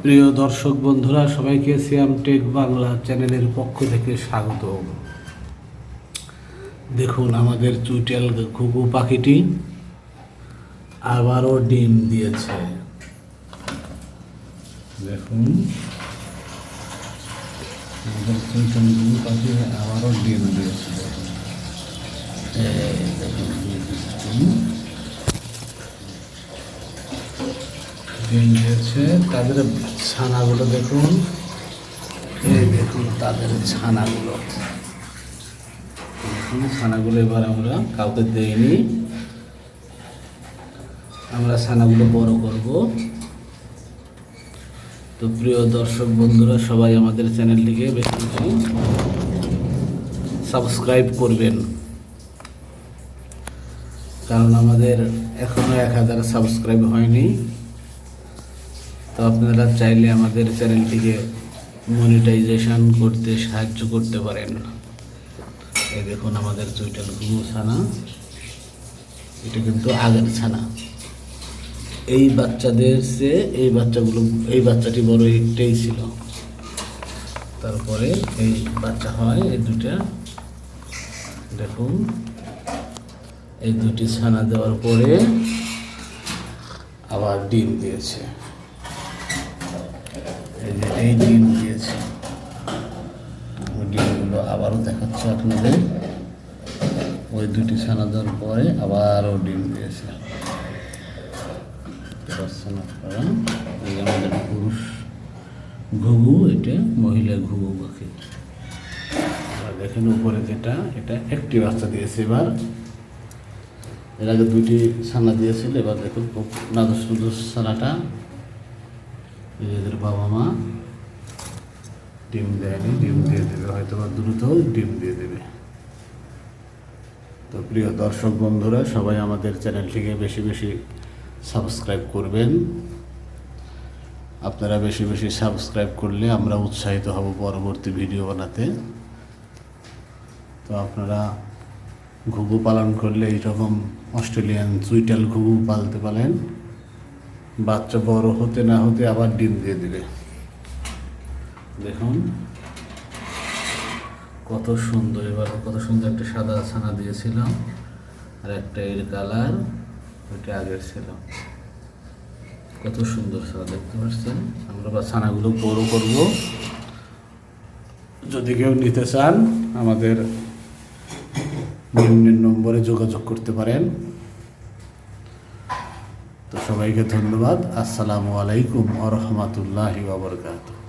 প্রিয় দর্শক বন্ধুরা, সবাইকে সিয়াম টেক বাংলা চ্যানেলের পক্ষ থেকে স্বাগত। দেখুন, আমাদের চুইটাল ঘুঘু পাখিটি আবারও ডিম দিয়েছে। দেখুন, আমাদের চুইটাল ঘুঘু পাখি আবারও ডিম দিয়েছে। ডিম দিয়েছে। তাদের ছানাগুলো দেখুন, এই দেখুন তাদের ছানাগুলো। দেখুন ছানাগুলো এবার আমরা কাউকে দেইনি, আমরা ছানাগুলো বড় করব। তো প্রিয় দর্শক বন্ধুরা, সবাই আমাদের চ্যানেলটিকে বেশি বেশি সাবস্ক্রাইব করবেন, কারণ আমাদের এখনো 1000 সাবস্ক্রাইব হয়নি। তো আপনারা চাইলে আমাদের চ্যানেলটিকে মনিটাইজেশন করতে সাহায্য করতে পারেন। এই দেখুন আমাদের চুইটাল ঘুঘু ছানা, এটা কিন্তু আগের ছানা। এই বাচ্চাদের চেয়ে এই বাচ্চাটি বড় একটাই ছিল, তারপরে এই বাচ্চা হয় এই দুটা। দেখুন, এই দুটি ছানা দেওয়ার পরে আবার ডিম দিয়েছে। এই ডিম দিয়েছে, ডিমগুলো আবারও দেখাচ্ছে আপনাদের। ওই দুটি ছানা দেওয়ার পরে আবারও ডিম দিয়েছে। আমাদের পুরুষ ঘুঘু, এটা মহিলা ঘুঘু পাখি। দেখেন উপরে যেটা, এটা একটি বাচ্চা দিয়েছে। এর আগে দুটি ছানা দিয়েছিল, এবার দেখুন খুব নাদুস নুদুস ছানাটা। এদের বাবা মা ডিম দেয়নি, ডিম দিয়ে দেবে হয়তো, বা দ্রুত ডিম দিয়ে দেবে। তো প্রিয় দর্শক বন্ধুরা, সবাই আমাদের চ্যানেলটিকে বেশি বেশি সাবস্ক্রাইব করবেন। আপনারা বেশি বেশি সাবস্ক্রাইব করলে আমরা উৎসাহিত হব পরবর্তী ভিডিও বানাতে। তো আপনারা ঘুঘু পালন করলে এইরকম অস্ট্রেলিয়ান চুইটাল ঘুঘু পালতে পারেন। বাচ্চা বড় হতে না হতে আবার ডিম দিয়ে দেবে। দেখুন কত সুন্দর, এবার কত সুন্দর একটা সাদা ছানা দিয়েছিলাম, আর একটা এর কালার, ওইটা আগের ছিল। কত সুন্দর ছানা, দেখতে পাচ্ছেন। আমরা বা ছানাগুলো বড় করব। যদি কেউ নিতে চান আমাদের নিম্নের নম্বরে যোগাযোগ করতে পারেন। তো সবাইকে ধন্যবাদ। আসসালামু আলাইকুম ওয়া রাহমাতুল্লাহি ওয়া বারাকাতুহু।